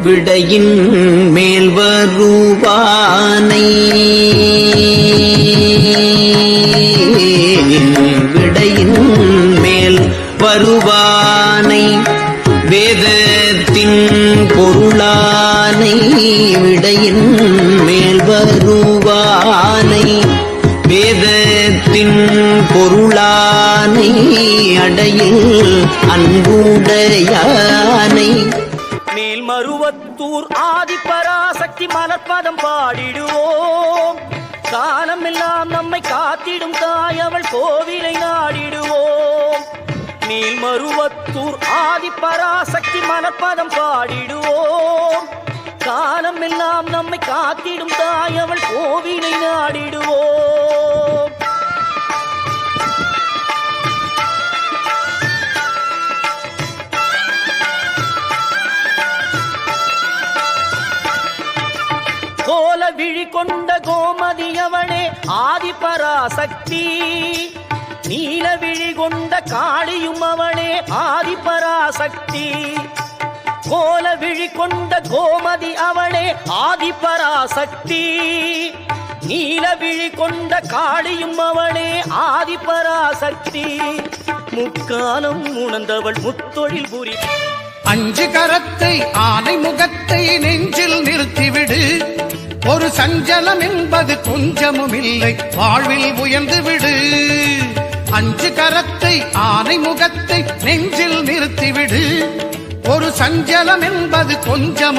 விடையின் மேல் வருவானை விடையின் மேல் வருவானை வேதத்தின் பொருளானை விடையின் மேல் வருவானை வேதத்தின் பொருளானை அடையில் அன்புடையானை மேல்மருவத்தூர் ஆதிபராசக்தி மலர்பதம் பாடிடுவோம். காலமெல்லாம் நம்மை காத்திடும் தாய் அவள் கோவிலை நாடிடுவோம். மேல்மருவத்தூர் ஆதிபராசக்தி மலர்பதம் பாடிடுவோம். காலமெல்லாம் நம்மை காத்திடும் தாய் அவள் கோவிலை நாடிடுவோம். கோல விழி கொண்ட கோமதியவளே ஆதிபராசக்தி. நீல விழி கொண்ட காளியும் அவளே ஆதிபராசக்தி. கோல விழி கொண்ட கோமதி அவளே ஆதிபராசக்தி. நீல விழி கொண்ட காளியும் அவளே ஆதிபராசக்தி. முக்காலம் உணர்ந்தவள் முத்தொழில் புரி. அஞ்சு கரத்தை ஆனை முகத்தை நெஞ்சில் நிறுத்திவிடு. ஒரு சஞ்சலம் என்பது கொஞ்சமும் இல்லை, வாழ்வில் உயர்ந்து விடு. அஞ்சு கரத்தை ஆனை முகத்தை நெஞ்சில் நிறுத்திவிடு. ஒரு சஞ்சலம் என்பது கொஞ்சம்